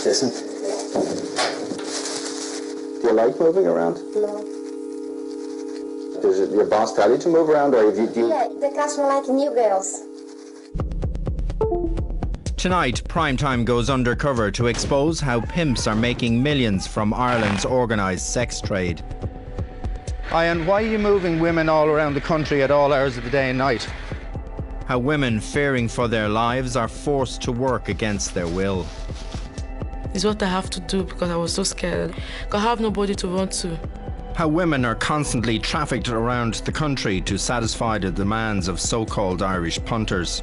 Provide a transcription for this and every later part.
Listen. Do you like moving around? No. Does your boss tell you to move around, or do you... Yeah, the customer like new girls. Tonight, Primetime goes undercover to expose how pimps are making millions from Ireland's organised sex trade. And why are you moving women all around the country at all hours of the day and night? How women fearing for their lives are forced to work against their will. It's what I have to do because I was so scared. I have nobody to run to. How women are constantly trafficked around the country to satisfy the demands of so-called Irish punters.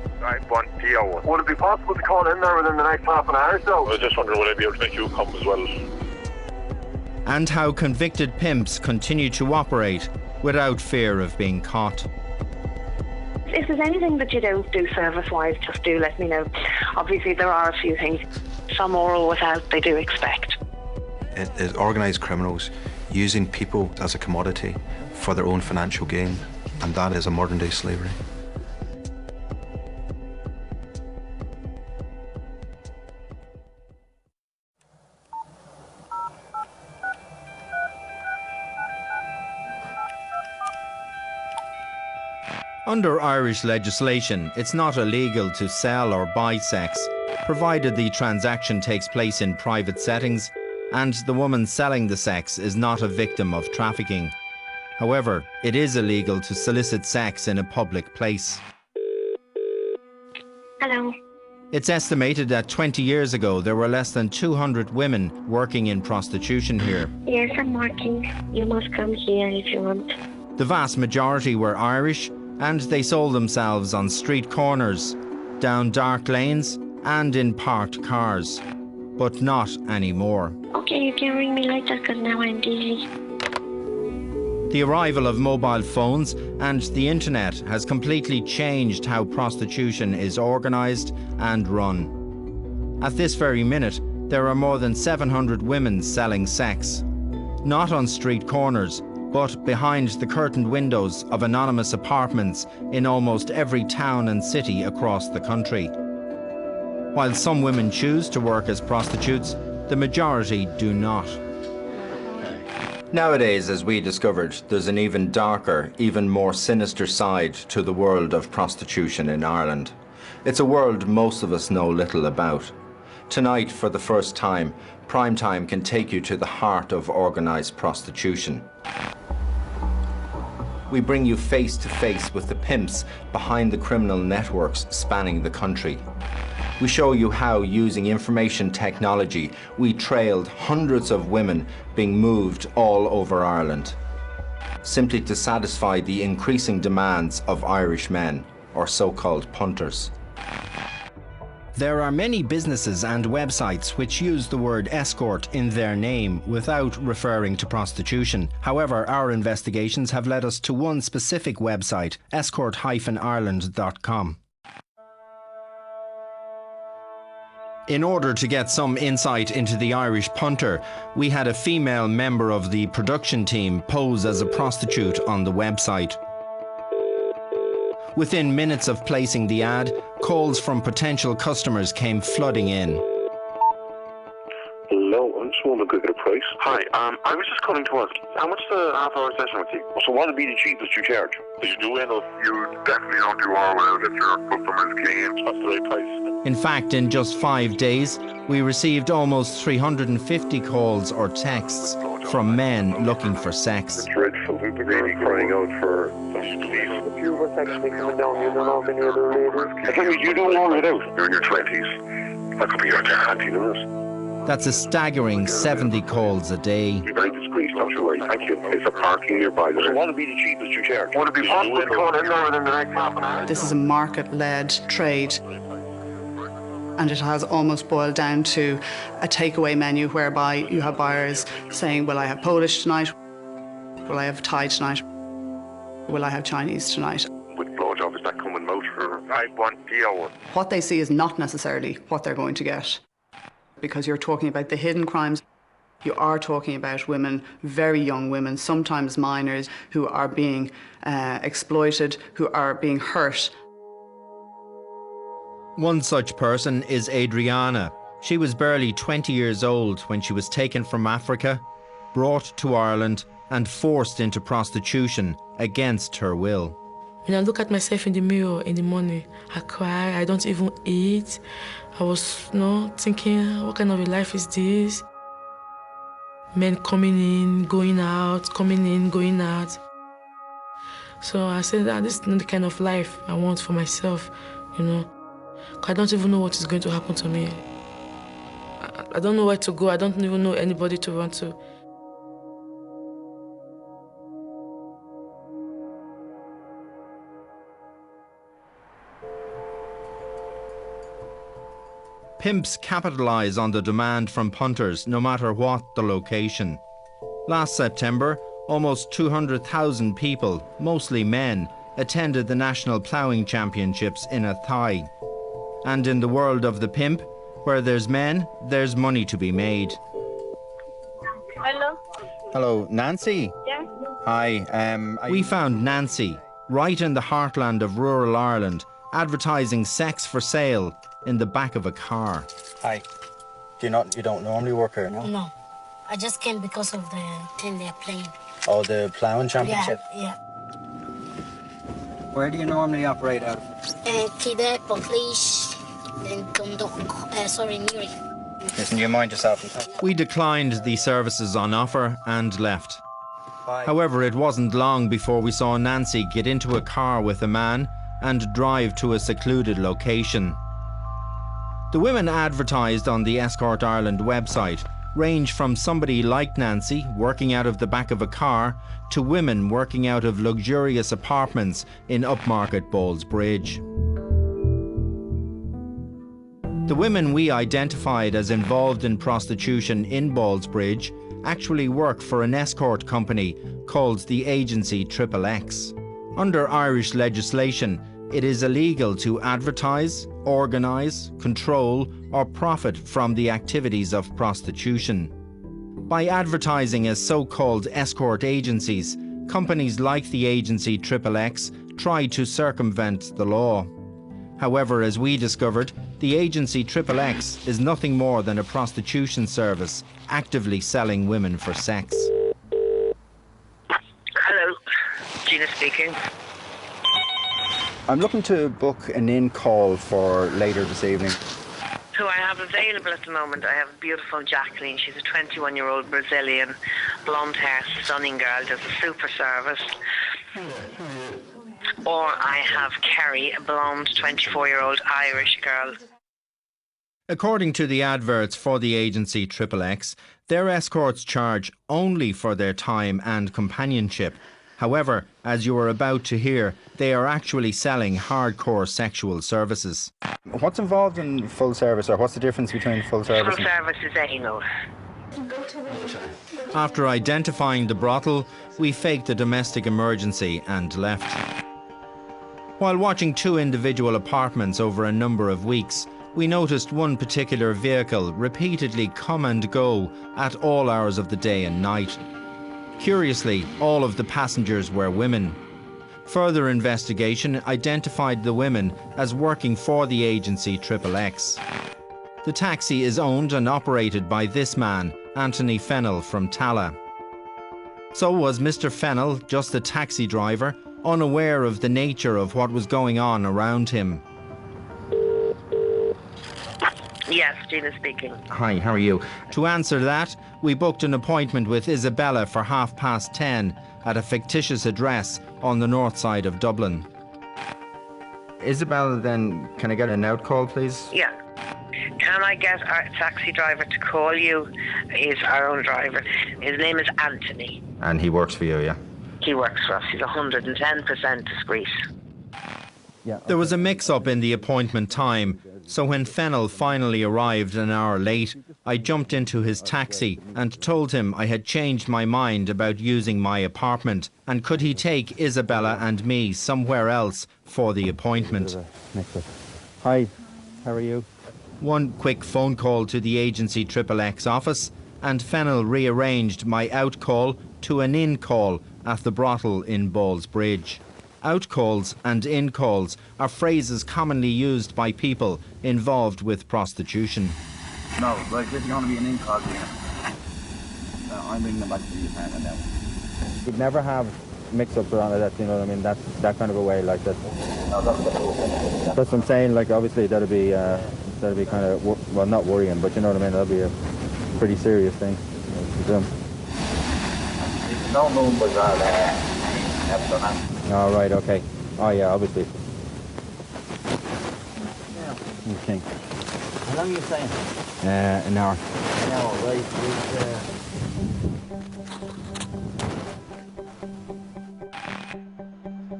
Would it be possible to call in there within the next half an hour or so? I was just wondering, would I be able to make you come as well? And how convicted pimps continue to operate without fear of being caught. If there's anything that you don't do service-wise, just do let me know. Obviously, there are a few things. Some oral without, they do expect. It is organised criminals using people as a commodity for their own financial gain, and that is a modern-day slavery. Under Irish legislation, it's not illegal to sell or buy sex, provided the transaction takes place in private settings and the woman selling the sex is not a victim of trafficking. However, it is illegal to solicit sex in a public place. Hello. It's estimated that 20 years ago there were less than 200 women working in prostitution here. Yes, I'm working. You must come here if you want. The vast majority were Irish, and they sold themselves on street corners, down dark lanes and in parked cars. But not anymore. Okay, you can ring me later because now I'm busy. The arrival of mobile phones and the internet has completely changed how prostitution is organised and run. At this very minute, there are more than 700 women selling sex. Not on street corners, but behind the curtained windows of anonymous apartments in almost every town and city across the country. While some women choose to work as prostitutes, the majority do not. Nowadays, as we discovered, there's an even darker, even more sinister side to the world of prostitution in Ireland. It's a world most of us know little about. Tonight, for the first time, Primetime can take you to the heart of organised prostitution. We bring you face to face with the pimps behind the criminal networks spanning the country. We show you how, using information technology, we trailed hundreds of women being moved all over Ireland, simply to satisfy the increasing demands of Irish men, or so-called punters. There are many businesses and websites which use the word escort in their name without referring to prostitution. However, our investigations have led us to one specific website, escort-ireland.com. In order to get some insight into the Irish punter, we had a female member of the production team pose as a prostitute on the website. Within minutes of placing the ad, calls from potential customers came flooding in. Hello, I just wanted to get a price. Hi, I was just calling to ask, how much the half-hour session with you? So what would be the cheapest you charge? If you do end up, you definitely don't do all well if your customers came. That's the right price. In fact, in just 5 days, we received almost 350 calls or texts from men looking for sex. It's dreadful. We've been really crying out for police. A few of us actually coming down. You don't know many other ladies. I tell you don't want it out. You're in your 20s. That could be your auntie, you know. That's a staggering 70 calls a day. Be very discreet, don't you worry. Thank you. It's a parking nearby. So what would be the cheapest you charge? Would it be possible to call in there within the next half an hour? This is a market-led trade, and it has almost boiled down to a takeaway menu whereby you have buyers saying, will I have Polish tonight? Will I have Thai tonight? Will I have Chinese tonight? With blowjob, is that coming out for 5-1 PO? What they see is not necessarily what they're going to get, because you're talking about the hidden crimes. You are talking about women, very young women, sometimes minors, who are being exploited, who are being hurt. One such person is Adriana. She was barely 20 years old when she was taken from Africa, brought to Ireland and forced into prostitution against her will. When I look at myself in the mirror in the morning, I cry, I don't even eat. I was thinking, what kind of a life is this? Men coming in, going out, coming in, going out. So I said that this is not the kind of life I want for myself, 'Cause I don't even know what is going to happen to me. I don't know where to go. I don't even know anybody to run to. Pimps capitalise on the demand from punters, no matter what the location. Last September, almost 200,000 people, mostly men, attended the National Ploughing Championships in Athy. And in the world of the pimp, where there's men, there's money to be made. Hello? Hello, Nancy? Yeah? Hi. We found Nancy, right in the heartland of rural Ireland, advertising sex for sale in the back of a car. Hi. You don't normally work here, no? No. I just came because of the thing they're playing. Oh, the ploughing championship? Yeah. Where do you normally operate out of? Kildare, Portlaoise, then Dundalk, Newry. Listen, you mind yourself. We declined the services on offer and left. Bye. However, it wasn't long before we saw Nancy get into a car with a man and drive to a secluded location. The women advertised on the Escort Ireland website range from somebody like Nancy working out of the back of a car to women working out of luxurious apartments in upmarket Ballsbridge. The women we identified as involved in prostitution in Ballsbridge actually work for an escort company called the agency XXX. Under Irish legislation, it is illegal to advertise, organise, control or profit from the activities of prostitution. By advertising as so-called escort agencies, companies like the agency XXX try to circumvent the law. However, as we discovered, the agency XXX is nothing more than a prostitution service actively selling women for sex. Hello, Gina speaking. I'm looking to book an in-call for later this evening. Who I have available at the moment, I have a beautiful Jacqueline. She's a 21-year-old Brazilian, blonde hair, stunning girl, does a super service. Or I have Kerry, a blonde 24-year-old Irish girl. According to the adverts for the agency XXX, their escorts charge only for their time and companionship. However, as you are about to hear, they are actually selling hardcore sexual services. What's involved in full service, or what's the difference between full service Full service is anal. After identifying the brothel, we faked a domestic emergency and left. While watching two individual apartments over a number of weeks, we noticed one particular vehicle repeatedly come and go at all hours of the day and night. Curiously, all of the passengers were women. Further investigation identified the women as working for the agency XXX. The taxi is owned and operated by this man, Anthony Fennell from Tala. So was Mr. Fennell just a taxi driver, unaware of the nature of what was going on around him? Yes, Gina speaking. Hi, how are you? To answer that, we booked an appointment with Isabella for 10:30 at a fictitious address on the north side of Dublin. Isabella, then, can I get an out call, please? Yeah. Can I get our taxi driver to call you? He's our own driver. His name is Anthony. And he works for you, yeah? He works for us. He's 110% discreet. Yeah. There was a mix-up in the appointment time, so when Fennell finally arrived an hour late, I jumped into his taxi and told him I had changed my mind about using my apartment, and could he take Isabella and me somewhere else for the appointment. Hi, how are you? One quick phone call to the agency XXX office, and Fennell rearranged my out call to an in call at the brothel in Ballsbridge. Out calls and in calls are phrases commonly used by people involved with prostitution. No, right, this is going to be an in-call here. I'm bringing them back to the apartment now. You'd never have mix-ups around that, you know what I mean? That's that kind of a way, like that. No, That's what I'm saying, like obviously that'll be kind of, well, not worrying, but you know what I mean, that'll be a pretty serious thing to do. No numbers are after that. Oh, right, okay. Oh, yeah, obviously. Okay. How long are you saying? An hour. An hour, right.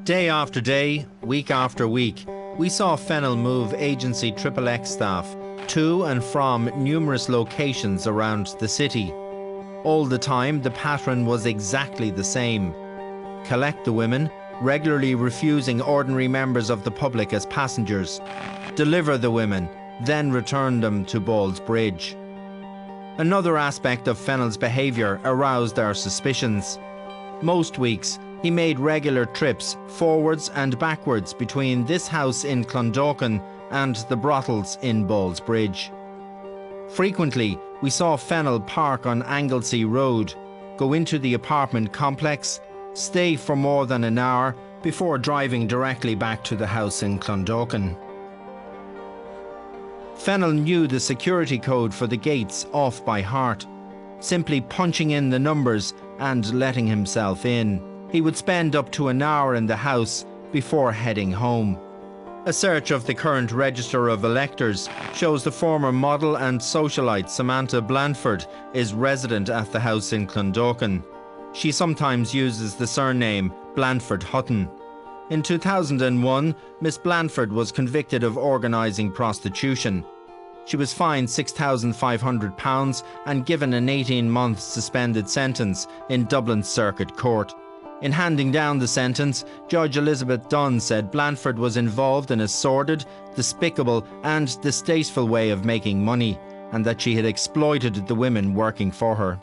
Day after day, week after week, we saw Fennell move agency XXX staff to and from numerous locations around the city. All the time, the pattern was exactly the same. Collect the women, regularly refusing ordinary members of the public as passengers. Deliver the women, then return them to Ballsbridge. Another aspect of Fennell's behaviour aroused our suspicions. Most weeks, he made regular trips forwards and backwards between this house in Clondalkin and the brothels in Ballsbridge. Frequently, we saw Fennell park on Anglesey Road, go into the apartment complex, stay for more than an hour before driving directly back to the house in Clondalkin. Fennell knew the security code for the gates off by heart, simply punching in the numbers and letting himself in. He would spend up to an hour in the house before heading home. A search of the current register of electors shows the former model and socialite Samantha Blandford is resident at the house in Clondalkin. She sometimes uses the surname Blandford Hutton. In 2001, Miss Blandford was convicted of organising prostitution. She was fined £6,500 and given an 18-month suspended sentence in Dublin Circuit Court. In handing down the sentence, Judge Elizabeth Dunn said Blandford was involved in a sordid, despicable and distasteful way of making money, and that she had exploited the women working for her.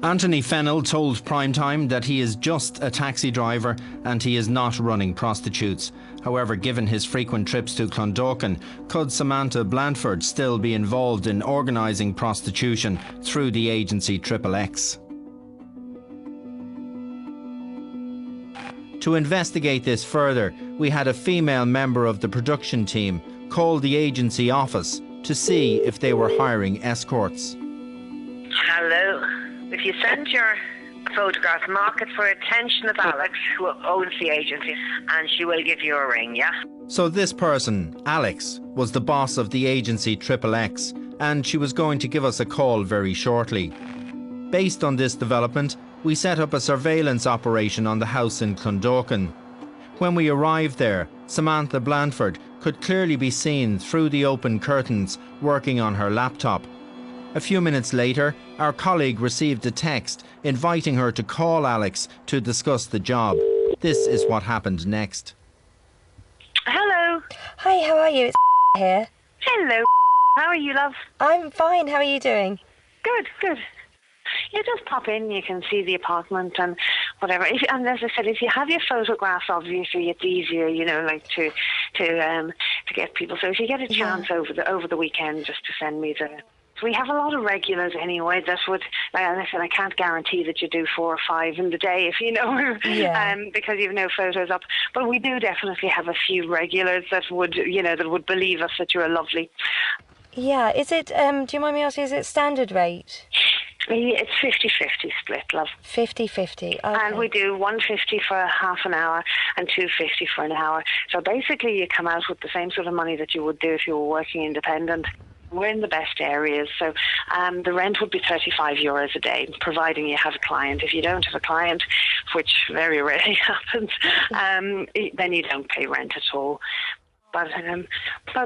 Anthony Fennell told Primetime that he is just a taxi driver and he is not running prostitutes. However, given his frequent trips to Clondalkin, could Samantha Blandford still be involved in organising prostitution through the agency XXX? To investigate this further, we had a female member of the production team call the agency office to see if they were hiring escorts. Hello. If you send your photograph, mark it for attention of Alex, who owns the agency, and she will give you a ring, yeah? So this person, Alex, was the boss of the agency XXX, and she was going to give us a call very shortly. Based on this development, we set up a surveillance operation on the house in Clondalkin. When we arrived there, Samantha Blandford could clearly be seen through the open curtains working on her laptop. A few minutes later, our colleague received a text inviting her to call Alex to discuss the job. This is what happened next. Hello. Hi, how are you? It's here. Hello. How are you, love? I'm fine. How are you doing? Good, good. You just pop in, you can see the apartment and whatever. And as I said, if you have your photographs, obviously it's easier, you know, like to get people. So if you get a chance over the weekend, just to send me the. We have a lot of regulars anyway that would, like I said, I can't guarantee that you do 4 or 5 in the day if you know, because you've no photos up. But we do definitely have a few regulars that would, you know, that would believe us that you're lovely. Yeah, is it, do you mind me asking, is it standard rate? It's 50-50 split, love. 50-50, okay. And we do 150 for half an hour and 250 for an hour. So basically you come out with the same sort of money that you would do if you were working independent. We're in the best areas, so the rent would be €35 a day, providing you have a client. If you don't have a client, which very rarely happens, then you don't pay rent at all. But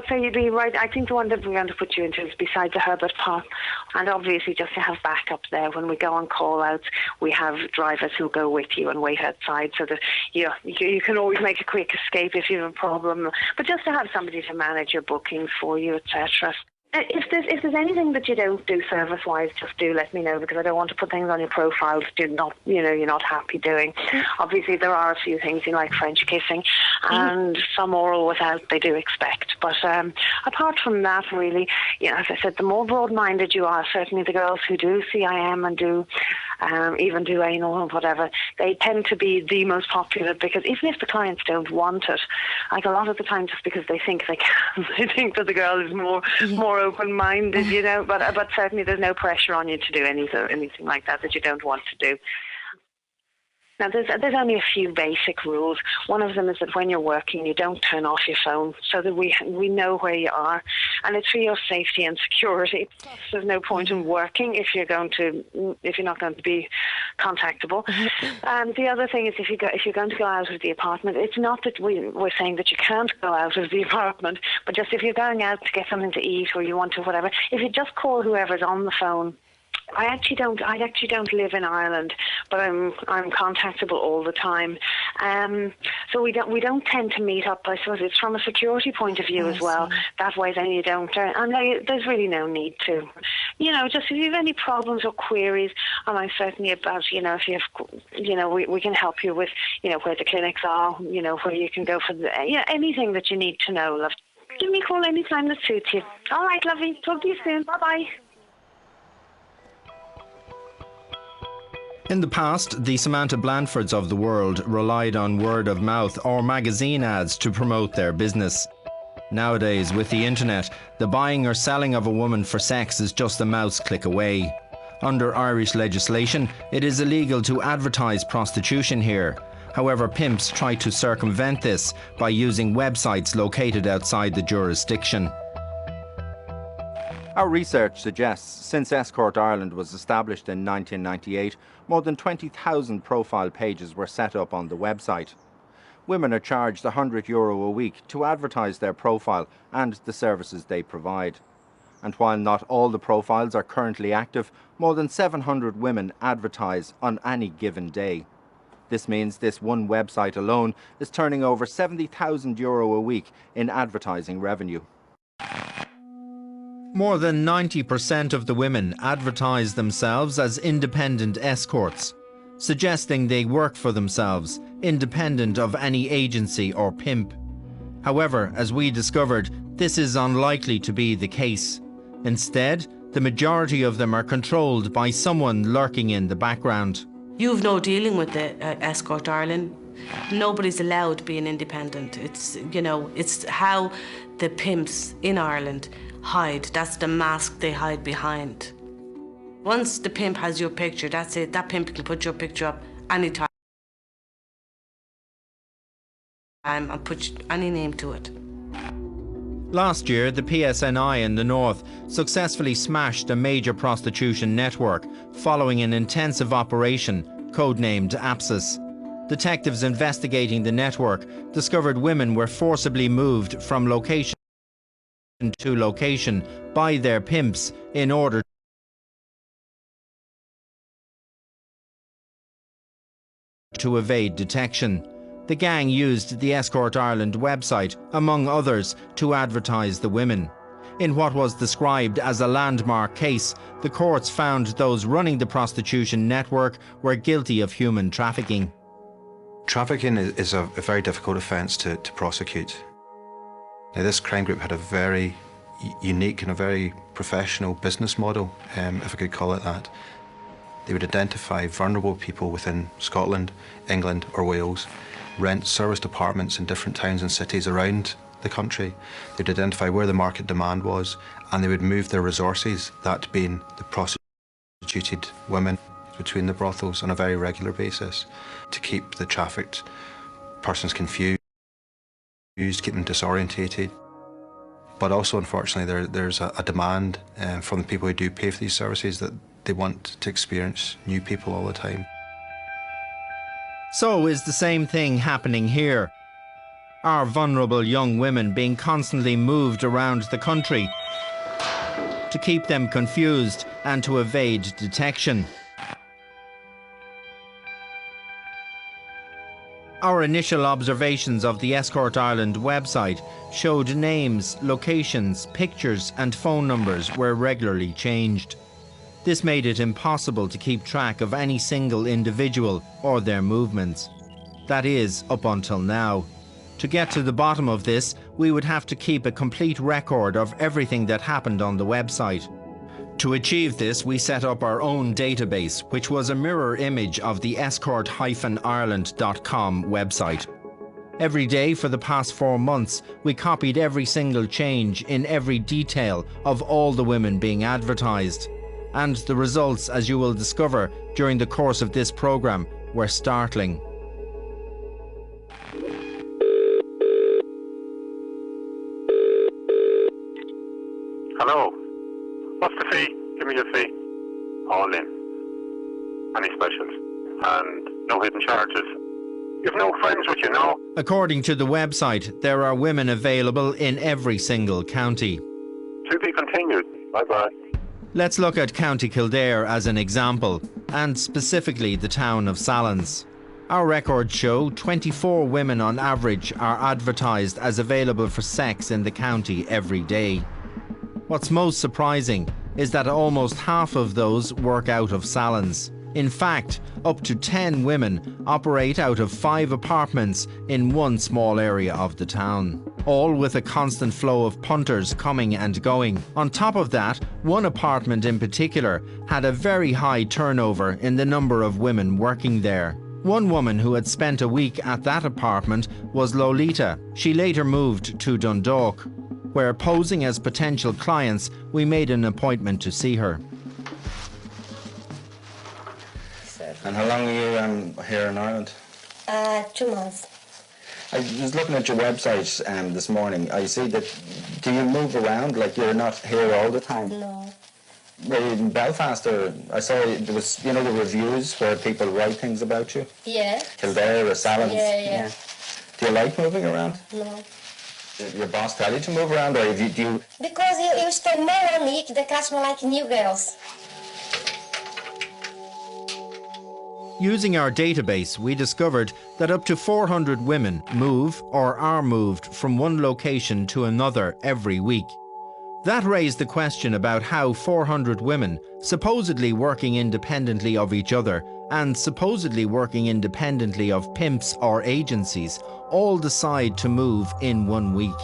so you'd be right. I think the one that we're going to put you into is beside the Herbert Park. And obviously just to have backup there. When we go on call-outs, we have drivers who go with you and wait outside so that you can always make a quick escape if you have a problem. But just to have somebody to manage your bookings for you, etc. If there's anything that you don't do service-wise, just do let me know, because I don't want to put things on your profile that you're not happy doing. Obviously, there are a few things you like, French kissing, and some oral without, they do expect. But apart from that, really, as I said, the more broad-minded you are, certainly the girls who do CIM and do even do anal or whatever, they tend to be the most popular, because even if the clients don't want it, like a lot of the time, just because they think they can, they think that the girl is more open-minded, but certainly there's no pressure on you to do anything like that you don't want to do. Now, there's only a few basic rules. One of them is that when you're working, you don't turn off your phone, so that we know where you are, and it's for your safety and security. There's no point in working if you're not going to be contactable. The other thing is if you're going to go out of the apartment, it's not that we're saying that you can't go out of the apartment, but just if you're going out to get something to eat or you want to whatever, if you just call whoever's on the phone. I actually don't live in Ireland, but I'm contactable all the time. So we don't tend to meet up. I suppose it's from a security point of view as well. That way, then you don't. And there's really no need to. Just if you have any problems or queries, and I'm certainly about. If you have, we can help you with, where the clinics are. Where you can go for anything that you need to know. Love, give me a call anytime that suits you. All right, lovely. Talk to you soon. Bye bye. In the past, the Samantha Blandfords of the world relied on word of mouth or magazine ads to promote their business. Nowadays, with the internet, the buying or selling of a woman for sex is just a mouse click away. Under Irish legislation, it is illegal to advertise prostitution here. However, pimps try to circumvent this by using websites located outside the jurisdiction. Our research suggests since Escort Ireland was established in 1998, more than 20,000 profile pages were set up on the website. Women are charged €100 a week to advertise their profile and the services they provide. And while not all the profiles are currently active, more than 700 women advertise on any given day. This means this one website alone is turning over €70,000 a week in advertising revenue. More than 90% of the women advertise themselves as independent escorts, suggesting they work for themselves, independent of any agency or pimp. However, as we discovered, this is unlikely to be the case. Instead, the majority of them are controlled by someone lurking in the background. You've no dealing with the Escort Ireland. Nobody's allowed being independent. It's how the pimps in Ireland hide. That's the mask they hide behind. Once the pimp has your picture, that's it. That pimp can put your picture up anytime and put any name to it. Last year, the PSNI in the north successfully smashed a major prostitution network following an intensive operation codenamed Apsis. Detectives investigating the network discovered women were forcibly moved from location to location by their pimps in order to evade detection. The gang used the Escort Ireland website, among others, to advertise the women. In what was described as a landmark case, the courts found those running the prostitution network were guilty of human trafficking. Trafficking is a very difficult offence to prosecute. Now, this crime group had a very unique and a very professional business model, if I could call it that. They would identify vulnerable people within Scotland, England or Wales, rent serviced apartments in different towns and cities around the country. They'd identify where the market demand was, and they would move their resources, that being the prostituted women, between the brothels on a very regular basis to keep the trafficked persons confused, keep them disorientated. But also, unfortunately, there's a demand from the people who do pay for these services that they want to experience new people all the time. So is the same thing happening here? Are vulnerable young women being constantly moved around the country to keep them confused and to evade detection? Our initial observations of the Escort Ireland website showed names, locations, pictures and phone numbers were regularly changed. This made it impossible to keep track of any single individual or their movements. That is, up until now. To get to the bottom of this, we would have to keep a complete record of everything that happened on the website. To achieve this, we set up our own database, which was a mirror image of the escort-ireland.com website. Every day for the past 4 months, we copied every single change in every detail of all the women being advertised. And the results, as you will discover during the course of this programme, were startling. Hello. What's the fee? Give me your fee. All in. Any specials? And no hidden charges. You've no friends with you, no? According to the website, there are women available in every single county. To be continued. Bye-bye. Let's look at County Kildare as an example, and specifically the town of Sallins. Our records show 24 women on average are advertised as available for sex in the county every day. What's most surprising is that almost half of those work out of Sallins. In fact, up to 10 women operate out of 5 apartments in one small area of the town, all with a constant flow of punters coming and going. On top of that, one apartment in particular had a very high turnover in the number of women working there. One woman who had spent a week at that apartment was Lolita. She later moved to Dundalk, where, posing as potential clients, we made an appointment to see her. And how long are you here in Ireland? 2 months. I was looking at your website this morning. I see that, do you move around? Like, you're not here all the time? No. Were you in Belfast, or I saw there was, you know, the reviews where people write things about you? Yeah. Kildare or Sallins? Yeah. Do you like moving around? No. Did your boss tell you to move around, or do you... Because you spend more money, the customer like new girls. Using our database, we discovered that up to 400 women move or are moved from one location to another every week. That raised the question about how 400 women, supposedly working independently of each other and supposedly working independently of pimps or agencies, all decide to move in 1 week.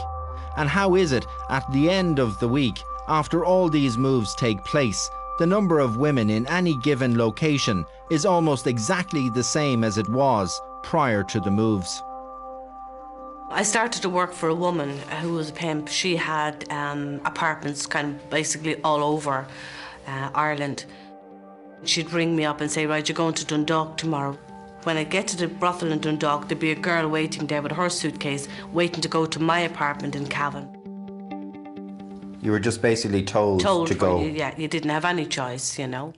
And how is it at the end of the week, after all these moves take place, the number of women in any given location is almost exactly the same as it was prior to the moves? I started to work for a woman who was a pimp. She had apartments kind of basically all over Ireland. She'd ring me up and say, right, you're going to Dundalk tomorrow. When I get to the brothel in Dundalk, there'd be a girl waiting there with her suitcase, waiting to go to my apartment in Cavan. You were just basically told to go? Yeah, you didn't have any choice, you know.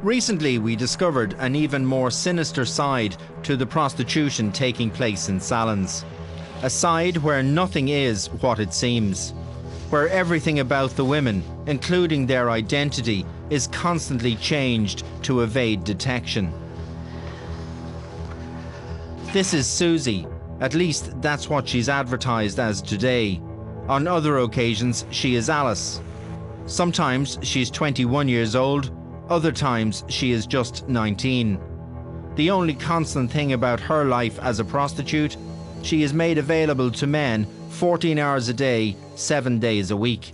Recently, we discovered an even more sinister side to the prostitution taking place in Sallins. A side where nothing is what it seems. Where everything about the women, including their identity, is constantly changed to evade detection. This is Susie. At least that's what she's advertised as today. On other occasions, she is Alice. Sometimes she's 21 years old, other times she is just 19. The only constant thing about her life as a prostitute, she is made available to men 14 hours a day, 7 days a week.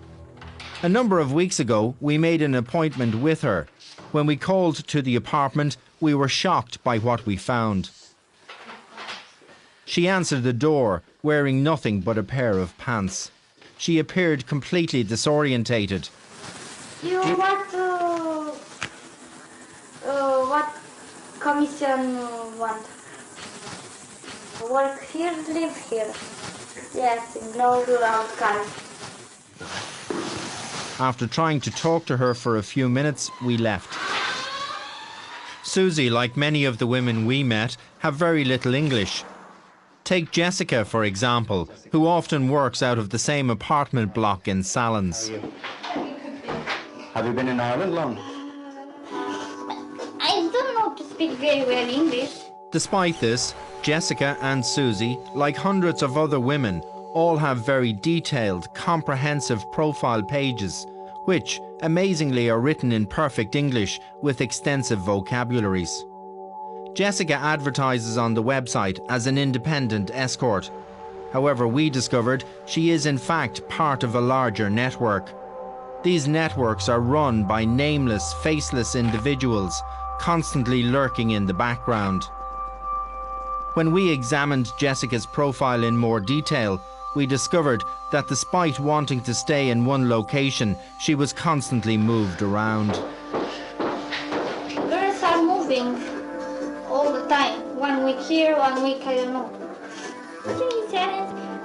A number of weeks ago, we made an appointment with her. When we called to the apartment, we were shocked by what we found. She answered the door, wearing nothing but a pair of pants. She appeared completely disorientated. What commission want? Work here, live here. Yes, no rural car. After trying to talk to her for a few minutes, we left. Susie, like many of the women we met, have very little English. Take Jessica, for example, who often works out of the same apartment block in Sallins. Have you been in Ireland long? I don't know to speak very well English. The Despite this, Jessica and Susie, like hundreds of other women, all have very detailed, comprehensive profile pages, which, amazingly, are written in perfect English with extensive vocabularies. Jessica advertises on the website as an independent escort. However, we discovered she is in fact part of a larger network. These networks are run by nameless, faceless individuals, constantly lurking in the background. When we examined Jessica's profile in more detail, we discovered that despite wanting to stay in one location, she was constantly moved around. Girls are moving all the time. 1 week here, 1 week I don't know.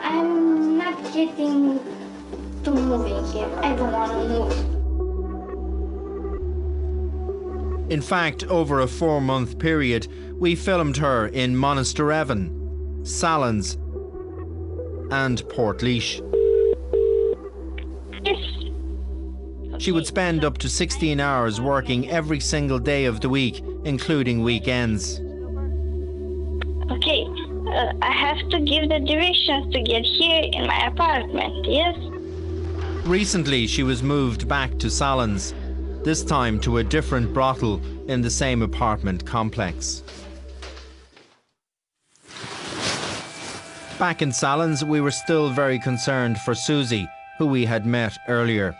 I'm not getting to moving here. I don't want to move. In fact, over a 4-month period, we filmed her in Monasterevin, Sallins and Portlaoise. She would spend up to 16 hours working every single day of the week, including weekends. Okay, I have to give the directions to get here in my apartment, yes? Recently, she was moved back to Sallins, this time to a different brothel in the same apartment complex. Back in Sallins, we were still very concerned for Susie, who we had met earlier.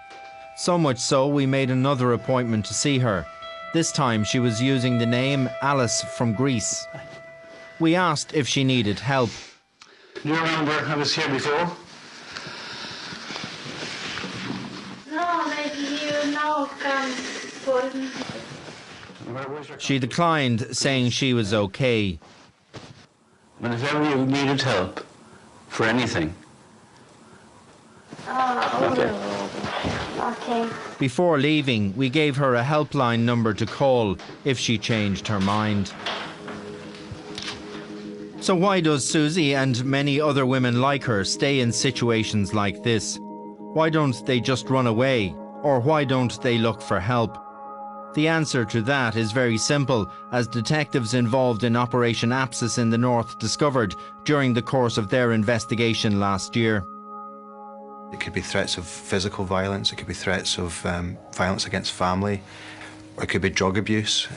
So much so, we made another appointment to see her. This time she was using the name Alice from Greece. We asked if she needed help. Do you remember I was here before? No, maybe you now come for me. She declined, saying she was okay. But if ever you needed help for anything. Okay. Before leaving, we gave her a helpline number to call if she changed her mind. So why does Susie and many other women like her stay in situations like this? Why don't they just run away? Or why don't they look for help? The answer to that is very simple, as detectives involved in Operation Apsis in the north discovered during the course of their investigation last year. It could be threats of physical violence, it could be threats of violence against family, or it could be drug abuse.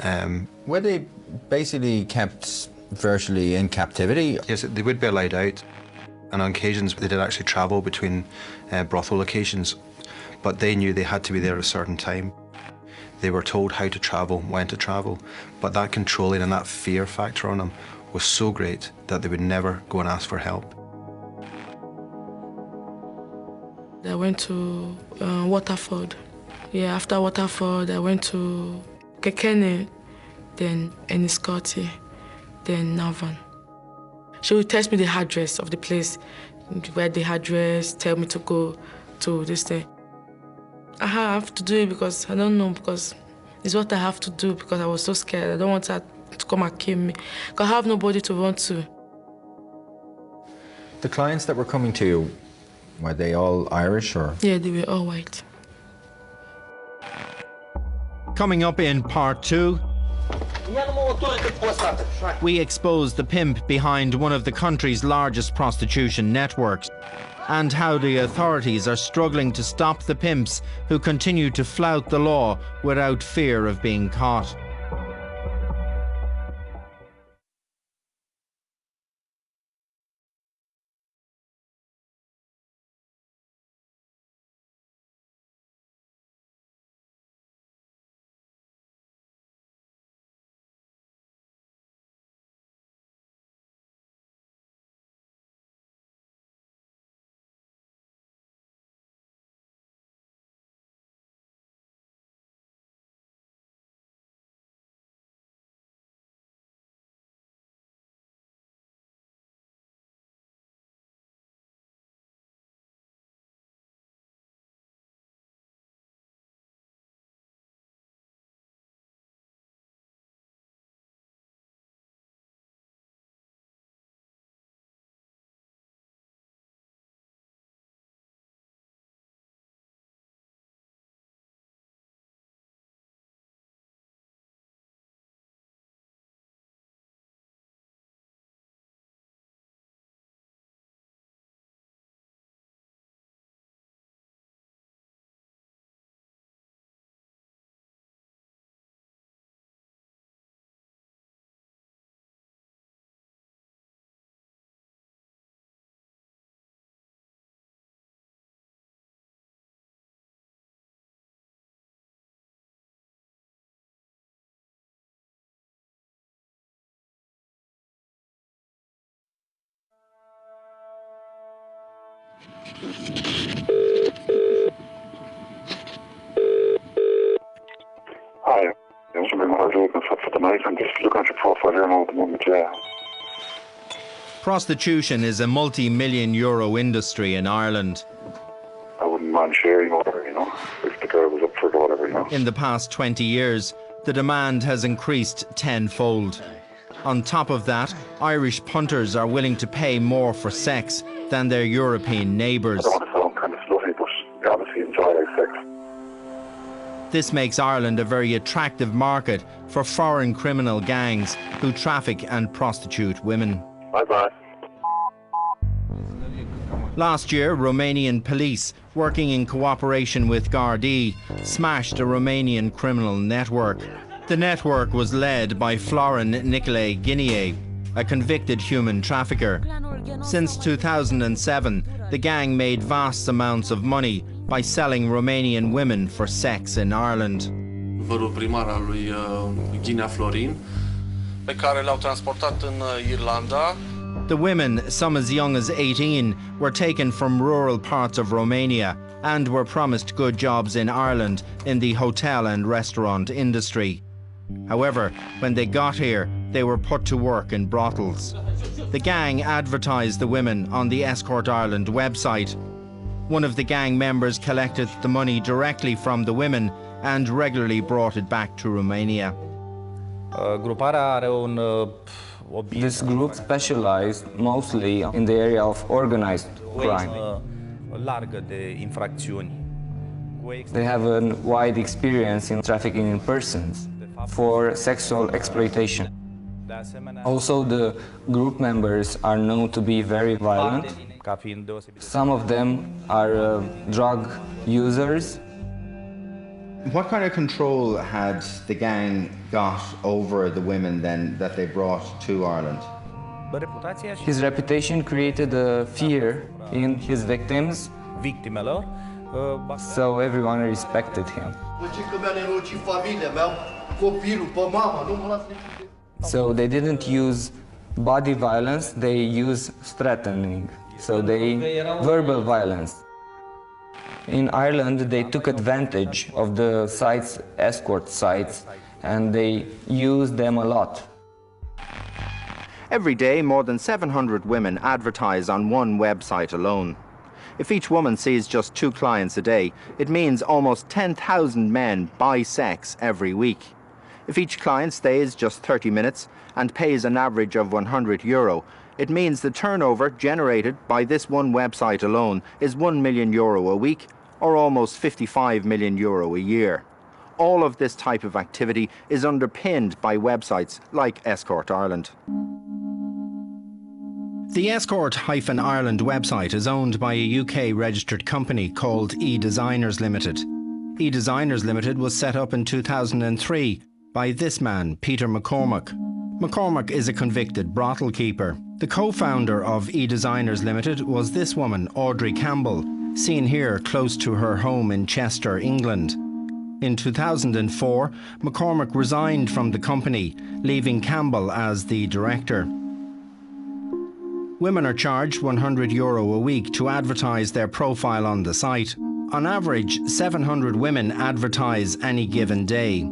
Were they basically kept virtually in captivity? Yes, they would be allowed out, and on occasions they did actually travel between brothel locations, but they knew they had to be there at a certain time. They were told how to travel, when to travel, but that controlling and that fear factor on them was so great that they would never go and ask for help. I went to Waterford. Yeah, after Waterford, I went to Kekene, then Enniscorthy, then Navan. She would text me the address of the place, where the address, tell me to go to this thing. I have to do it because I don't know, because it's what I have to do because I was so scared. I don't want her to come and kill me because I have nobody to run to. The clients that were coming to you, were they all Irish or? Yeah, they were all white. Coming up in part 2, we expose the pimp behind one of the country's largest prostitution networks and how the authorities are struggling to stop the pimps who continue to flout the law without fear of being caught. Hi, I'm just looking for the night. I'm just looking at your profile here now at the moment, yeah. Prostitution is a multi-million euro industry in Ireland. I wouldn't mind sharing over, you know, if the girl was up for it or whatever, you know. In the past 20 years, the demand has increased tenfold. On top of that, Irish punters are willing to pay more for sex than their European neighbours. I don't want to sound kind of slutty, but I obviously enjoy sex. This makes Ireland a very attractive market for foreign criminal gangs who traffic and prostitute women. Bye-bye. Last year, Romanian police, working in cooperation with Gardaí, smashed a Romanian criminal network. The network was led by Florin Nicolae Ghinie, a convicted human trafficker. Since 2007, the gang made vast amounts of money by selling Romanian women for sex in Ireland. Vărul primar al lui Ghinea Florin, pe care l-au transportat în Irlanda. The women, some as young as 18, were taken from rural parts of Romania and were promised good jobs in Ireland in the hotel and restaurant industry. However, when they got here, they were put to work in brothels. The gang advertised the women on the Escort Ireland website. One of the gang members collected the money directly from the women and regularly brought it back to Romania. This group specialized mostly in the area of organized crime. They have a wide experience in trafficking in persons for sexual exploitation. Also, the group members are known to be very violent. Some of them are drug users. What kind of control had the gang got over the women then that they brought to Ireland? His reputation created a fear in his victims, so everyone respected him. So they didn't use body violence, they used threatening, so verbal violence. In Ireland, they took advantage of the sites, escort sites, and they used them a lot. Every day, more than 700 women advertise on one website alone. If each woman sees just 2 clients a day, it means almost 10,000 men buy sex every week. If each client stays just 30 minutes and pays an average of €100, it means the turnover generated by this one website alone is €1 million a week, or almost €55 million a year. All of this type of activity is underpinned by websites like Escort Ireland. The Escort-Ireland website is owned by a UK-registered company called eDesigners Limited. eDesigners Limited was set up in 2003 by this man, Peter McCormack. McCormack is a convicted brothel keeper. The co-founder of eDesigners Limited was this woman, Audrey Campbell, seen here close to her home in Chester, England. In 2004, McCormack resigned from the company, leaving Campbell as the director. Women are charged €100 a week to advertise their profile on the site. On average, 700 women advertise any given day.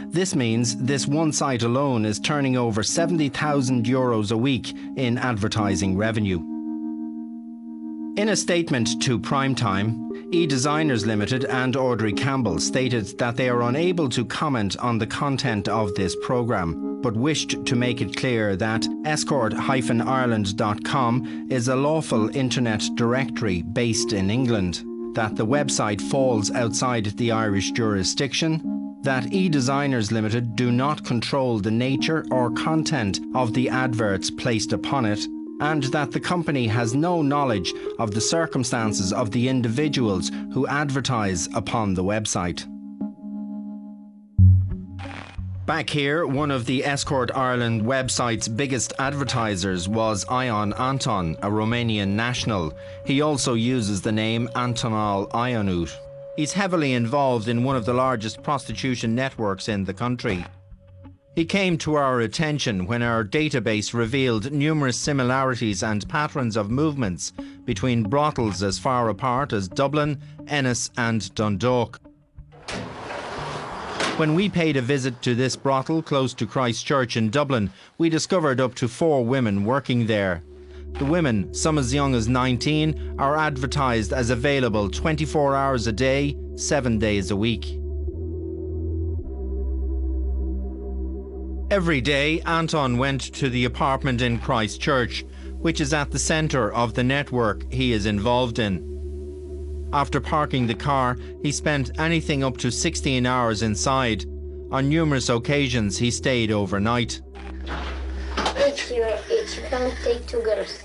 This means this one site alone is turning over €70,000 a week in advertising revenue. In a statement to Primetime, eDesigners Limited and Audrey Campbell stated that they are unable to comment on the content of this programme, but wished to make it clear that escort-ireland.com is a lawful internet directory based in England, that the website falls outside the Irish jurisdiction, that eDesigners Limited do not control the nature or content of the adverts placed upon it, and that the company has no knowledge of the circumstances of the individuals who advertise upon the website. Back here, one of the Escort Ireland website's biggest advertisers was Ion Anton, a Romanian national. He also uses the name Antonal Ionut. He's heavily involved in one of the largest prostitution networks in the country. He came to our attention when our database revealed numerous similarities and patterns of movements between brothels as far apart as Dublin, Ennis and Dundalk. When we paid a visit to this brothel close to Christchurch in Dublin, we discovered up to 4 women working there. The women, some as young as 19, are advertised as available 24 hours a day, 7 days a week. Every day, Anton went to the apartment in Christchurch, which is at the centre of the network he is involved in. After parking the car, he spent anything up to 16 hours inside. On numerous occasions, he stayed overnight. It's your age. You can't take 2 girls.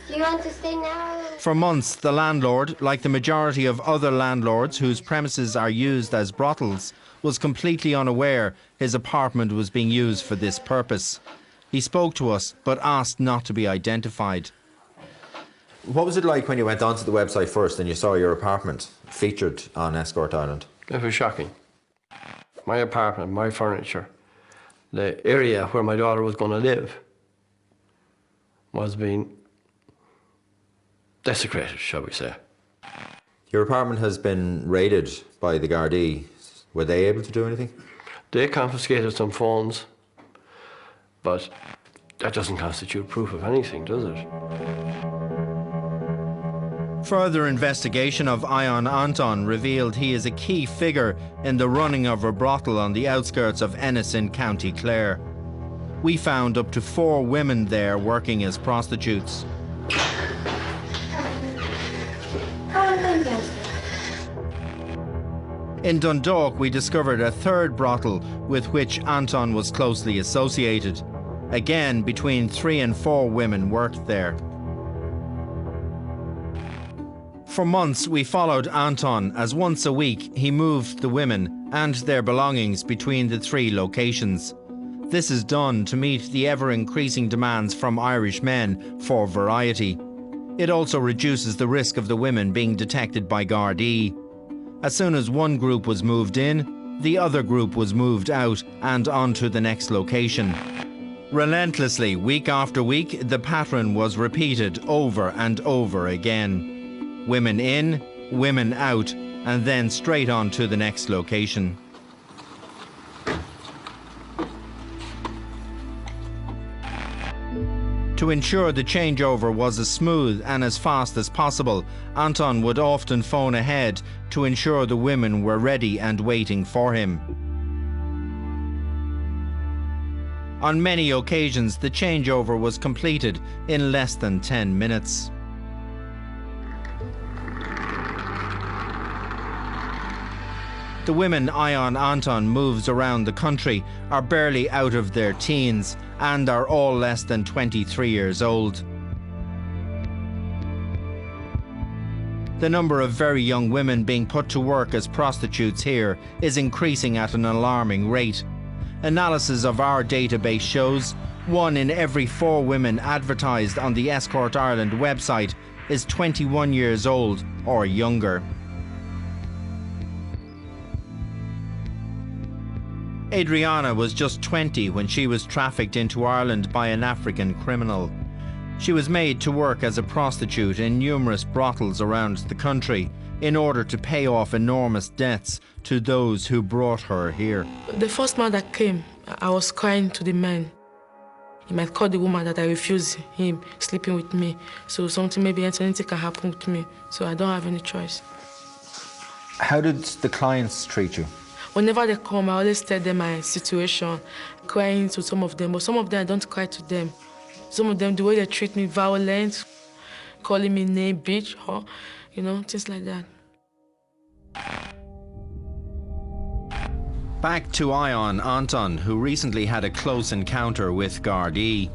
Do you want to stay now? For months, the landlord, like the majority of other landlords whose premises are used as brothels, was completely unaware his apartment was being used for this purpose. He spoke to us, but asked not to be identified. What was it like when you went onto the website first and you saw your apartment featured on Escort Ireland? It was shocking. My apartment, my furniture, the area where my daughter was going to live was being desecrated, shall we say. Your apartment has been raided by the Gardaí. Were they able to do anything? They confiscated some phones, but that doesn't constitute proof of anything, does it? Further investigation of Ion Anton revealed he is a key figure in the running of a brothel on the outskirts of Ennis in County Clare. We found up to 4 women there working as prostitutes. In Dundalk, we discovered a 3rd brothel with which Anton was closely associated. Again, between 3 and 4 women worked there. For months, we followed Anton as once a week he moved the women and their belongings between the 3 locations. This is done to meet the ever-increasing demands from Irish men for variety. It also reduces the risk of the women being detected by Gardaí. As soon as one group was moved in, the other group was moved out and on to the next location. Relentlessly, week after week, the pattern was repeated over and over again. Women in, women out, and then straight on to the next location. To ensure the changeover was as smooth and as fast as possible, Anton would often phone ahead to ensure the women were ready and waiting for him. On many occasions, the changeover was completed in less than 10 minutes. The women Ion Anton moves around the country are barely out of their teens and are all less than 23 years old. The number of very young women being put to work as prostitutes here is increasing at an alarming rate. Analysis of our database shows 1 in every 4 women advertised on the Escort Ireland website is 21 years old or younger. Adriana was just 20 when she was trafficked into Ireland by an African criminal. She was made to work as a prostitute in numerous brothels around the country in order to pay off enormous debts to those who brought her here. The first man that came, I was crying to the man. He might call the woman that I refuse him sleeping with me. So anything can happen with me. So I don't have any choice. How did the clients treat you? Whenever they come, I always tell them my situation, crying to some of them, but some of them I don't cry to them. Some of them, the way they treat me, violent, calling me name, bitch, or, things like that. Back to Ion Anton, who recently had a close encounter with Gardaí.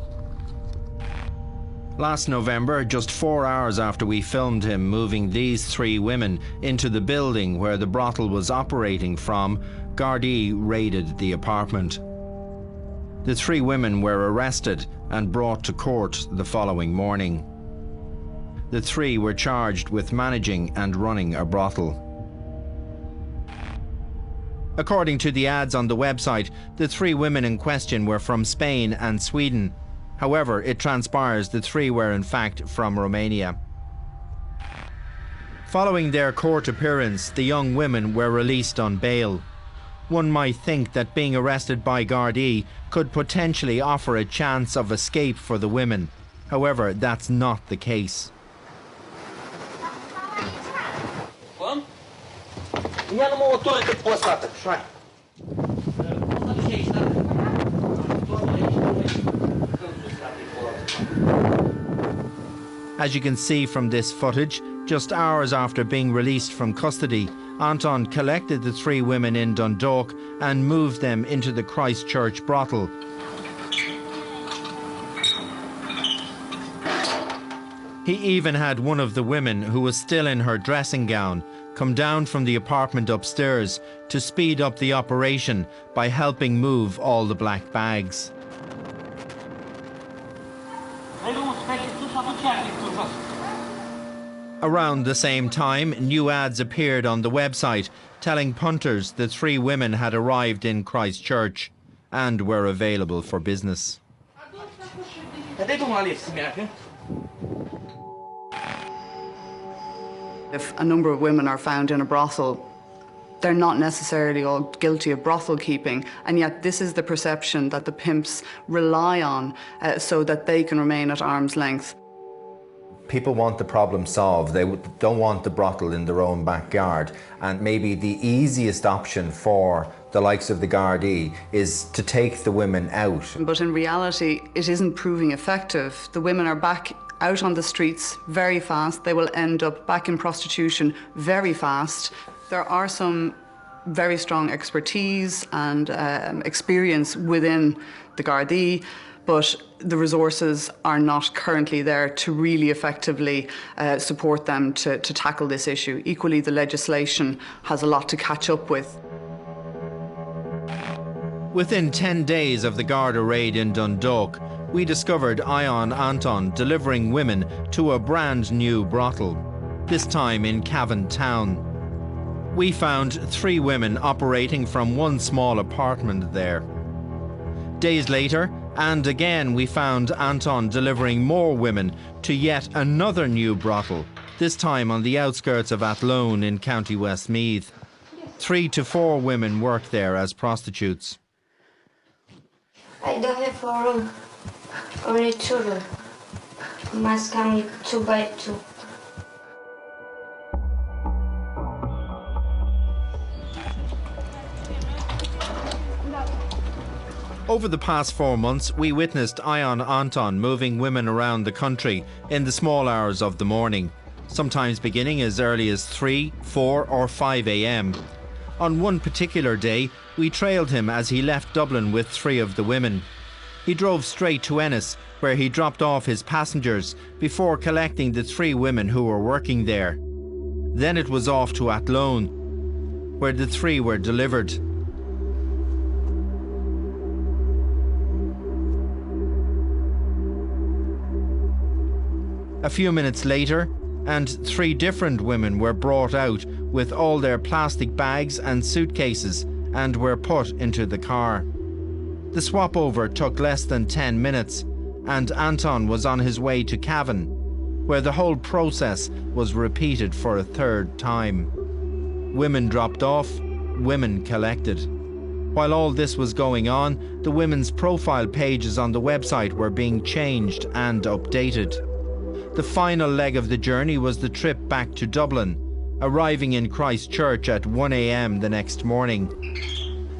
Last November, just 4 hours after we filmed him moving these 3 women into the building where the brothel was operating from, Gardaí raided the apartment. The 3 women were arrested and brought to court the following morning. The 3 were charged with managing and running a brothel. According to the ads on the website, the 3 women in question were from Spain and Sweden. However, it transpires the 3 were in fact from Romania. Following their court appearance, the young women were released on bail. One might think that being arrested by Gardaí could potentially offer a chance of escape for the women. However, that's not the case. As you can see from this footage, just hours after being released from custody, Anton collected the 3 women in Dundalk and moved them into the Christchurch brothel. He even had one of the women, who was still in her dressing gown, come down from the apartment upstairs to speed up the operation by helping move all the black bags. Around the same time, new ads appeared on the website telling punters the 3 women had arrived in Christchurch and were available for business. If a number of women are found in a brothel, they're not necessarily all guilty of brothel keeping, and yet this is the perception that the pimps rely on so that they can remain at arm's length. People want the problem solved. They don't want the brothel in their own backyard. And maybe the easiest option for the likes of the Gardaí is to take the women out. But in reality, it isn't proving effective. The women are back out on the streets very fast. They will end up back in prostitution very fast. There are some very strong expertise and experience within the Gardaí, but the resources are not currently there to really effectively support them to tackle this issue. Equally, the legislation has a lot to catch up with. Within 10 days of the Garda raid in Dundalk, we discovered Ion Anton delivering women to a brand new brothel, this time in Cavan town. We found 3 women operating from one small apartment there. Days later, and again we found Anton delivering more women to yet another new brothel, this time on the outskirts of Athlone in County Westmeath. 3 to 4 women worked there as prostitutes. I don't have a room, only children. Must come 2 by 2. Over the past 4 months, we witnessed Ion Anton moving women around the country in the small hours of the morning, sometimes beginning as early as 3, 4 or 5 a.m. On one particular day, we trailed him as he left Dublin with 3 of the women. He drove straight to Ennis, where he dropped off his passengers before collecting the 3 women who were working there. Then it was off to Athlone, where the 3 were delivered. A few minutes later, and 3 different women were brought out with all their plastic bags and suitcases and were put into the car. The swap over took less than 10 minutes, and Anton was on his way to Cavan, where the whole process was repeated for a 3rd time. Women dropped off, women collected. While all this was going on, the women's profile pages on the website were being changed and updated. The final leg of the journey was the trip back to Dublin, arriving in Christchurch at 1 a.m. the next morning.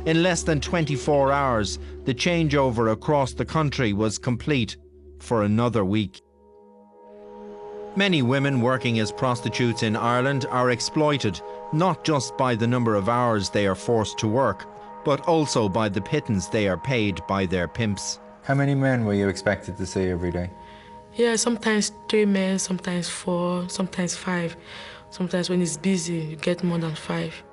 In less than 24 hours, the changeover across the country was complete for another week. Many women working as prostitutes in Ireland are exploited, not just by the number of hours they are forced to work, but also by the pittance they are paid by their pimps. How many men were you expected to see every day? Yeah, sometimes 3 men, sometimes 4, sometimes 5. Sometimes when it's busy, you get more than 5.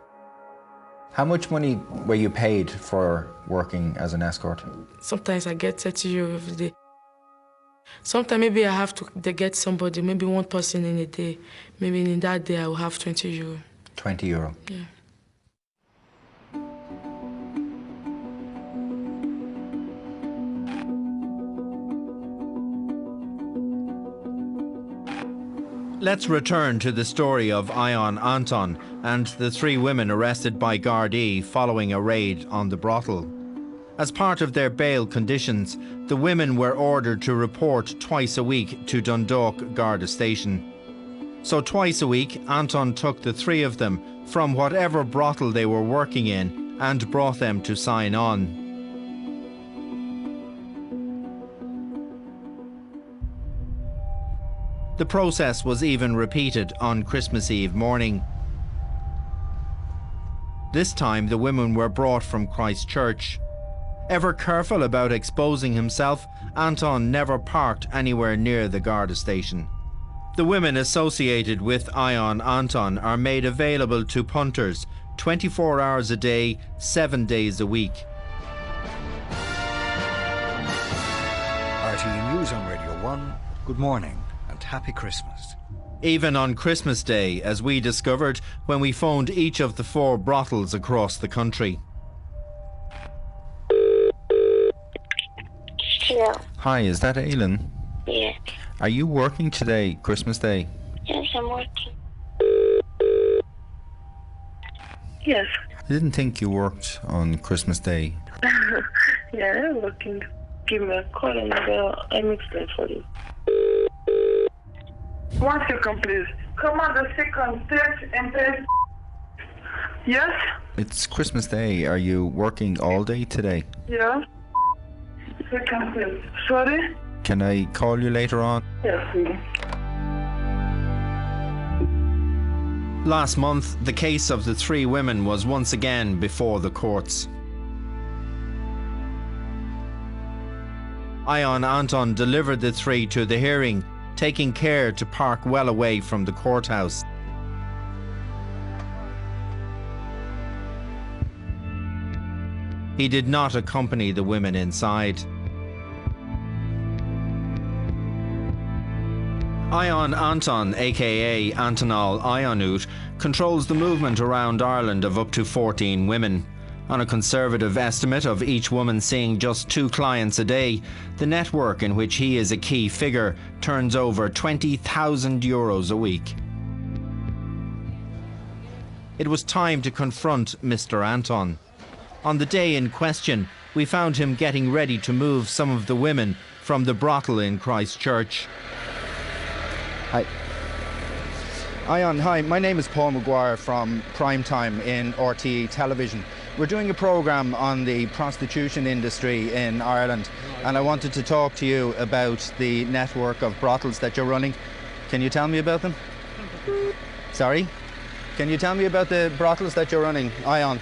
How much money were you paid for working as an escort? Sometimes I get 30 euro every day. Sometimes maybe I have to get somebody, maybe 1 person in a day. Maybe in that day I will have 20 euro. 20 euro? Yeah. Let's return to the story of Ayan Anton and the 3 women arrested by Gardaí following a raid on the brothel. As part of their bail conditions, the women were ordered to report twice a week to Dundalk Garda Station. So twice a week, Anton took the 3 of them from whatever brothel they were working in and brought them to sign on. The process was even repeated on Christmas Eve morning. This time the women were brought from Christchurch. Ever careful about exposing himself, Anton never parked anywhere near the Garda station. The women associated with Ayan Anton are made available to punters 24 hours a day, 7 days a week. RTE News on Radio 1, good morning and happy Christmas. Even on Christmas Day, as we discovered when we phoned each of the 4 brothels across the country. Hello. Hi, is that Aileen? Yeah. Are you working today, Christmas Day? Yes, I'm working. Yes. I didn't think you worked on Christmas Day. Yeah, I'm working. Give me a call and I'll explain for you. 1 second, please. Come on, the second, please, and please. Yes? It's Christmas Day. Are you working all day today? Yeah. Second, please. Sorry? Can I call you later on? Yes, please. Last month, the case of the 3 women was once again before the courts. Ayan Anton delivered the 3 to the hearing, taking care to park well away from the courthouse. He did not accompany the women inside. Ayan Anton, aka Antonal Ayanut, controls the movement around Ireland of up to 14 women. On a conservative estimate of each woman seeing just 2 clients a day, the network in which he is a key figure turns over €20,000 a week. It was time to confront Mr. Anton. On the day in question, we found him getting ready to move some of the women from the brothel in Christchurch. Hi. Ayan, hi, my name is Paul Maguire from Primetime in RTE Television. We're doing a programme on the prostitution industry in Ireland, and I wanted to talk to you about the network of brothels that you're running. Can you tell me about them? Sorry? Can you tell me about the brothels that you're running, Ayan?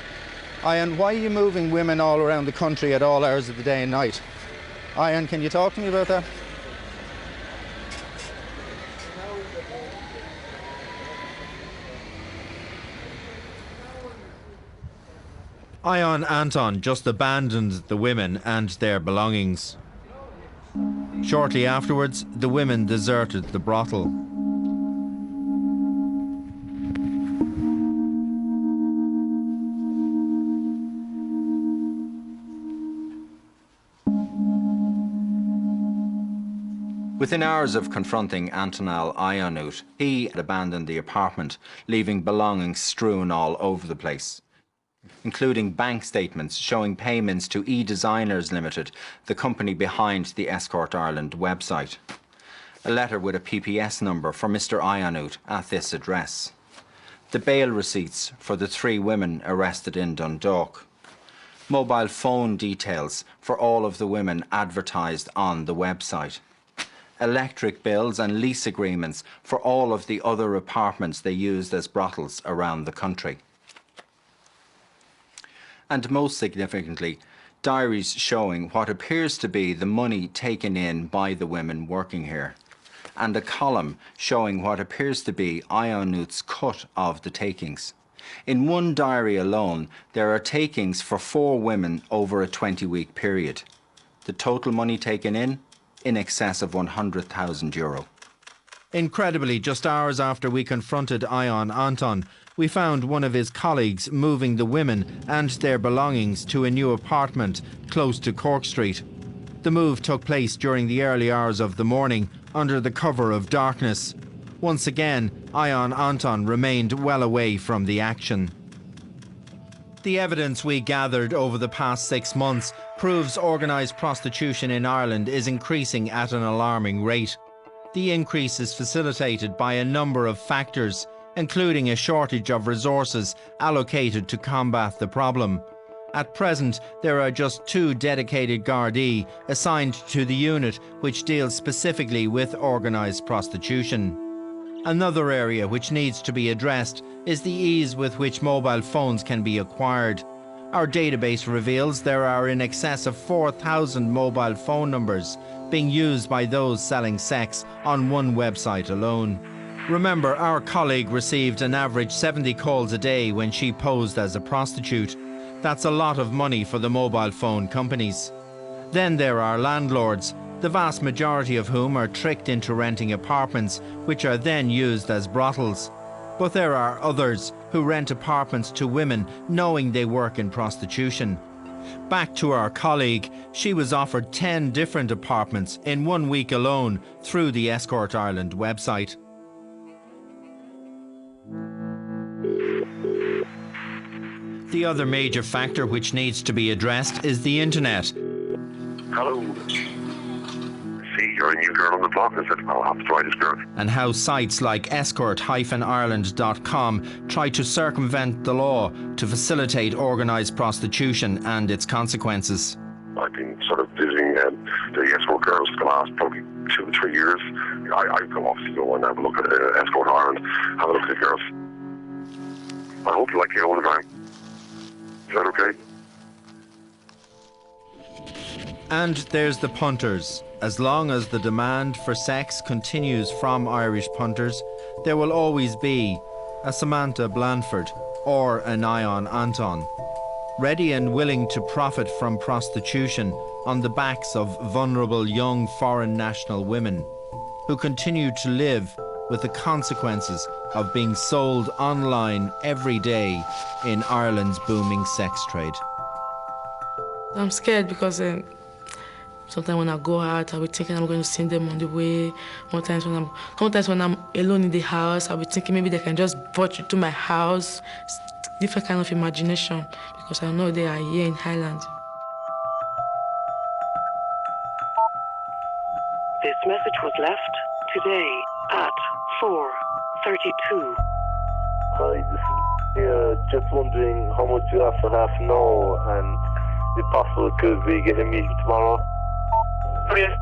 Ayan, why are you moving women all around the country at all hours of the day and night? Ayan, can you talk to me about that? Ayan Anton just abandoned the women and their belongings. Shortly afterwards, the women deserted the brothel. Within hours of confronting Antonal Ayanut, he had abandoned the apartment, leaving belongings strewn all over the place, including bank statements showing payments to eDesigners Limited, the company behind the Escort Ireland website. A letter with a PPS number for Mr. Ayanut at this address. The bail receipts for the 3 women arrested in Dundalk. Mobile phone details for all of the women advertised on the website. Electric bills and lease agreements for all of the other apartments they used as brothels around the country. And most significantly, diaries showing what appears to be the money taken in by the women working here, and a column showing what appears to be Ayanut's cut of the takings. In one diary alone, there are takings for 4 women over a 20-week period. The total money taken in excess of €100,000. Incredibly, just hours after we confronted Ayan Anton, we found one of his colleagues moving the women and their belongings to a new apartment close to Cork Street. The move took place during the early hours of the morning under the cover of darkness. Once again, Ion Anton remained well away from the action. The evidence we gathered over the past 6 months proves organised prostitution in Ireland is increasing at an alarming rate. The increase is facilitated by a number of factors, including a shortage of resources allocated to combat the problem. At present, there are just 2 dedicated Gardaí assigned to the unit which deals specifically with organised prostitution. Another area which needs to be addressed is the ease with which mobile phones can be acquired. Our database reveals there are in excess of 4,000 mobile phone numbers being used by those selling sex on one website alone. Remember, our colleague received an average 70 calls a day when she posed as a prostitute. That's a lot of money for the mobile phone companies. Then there are landlords, the vast majority of whom are tricked into renting apartments, which are then used as brothels. But there are others who rent apartments to women knowing they work in prostitution. Back to our colleague, she was offered 10 different apartments in 1 week alone through the Escort Ireland website. The other major factor which needs to be addressed is the internet. Hello. See, you're a new girl on the block. I said, I'll have to try this girl. And how sites like escort-ireland.com try to circumvent the law to facilitate organised prostitution and its consequences. I've been sort of visiting the escort girls for the last probably 2 or 3 years. I can obviously go and have a look at Escort Ireland, have a look at the girls. I hope you like it all the time. Is that okay? And there's the punters. As long as the demand for sex continues from Irish punters, there will always be a Samantha Blanford or an Ion Anton, ready and willing to profit from prostitution on the backs of vulnerable young foreign national women who continue to live with the consequences of being sold online every day in Ireland's booming sex trade. I'm scared because sometimes when I go out, I'll be thinking I'm going to see them on the way. Sometimes when I'm alone in the house, I'll be thinking maybe they can just brought you to my house. It's different kind of imagination because I know they are here in Highland. This message was left today at 4:32. Hi, this is just wondering how much you have for half an hour and if possible could we get a meeting tomorrow? Oh, yes.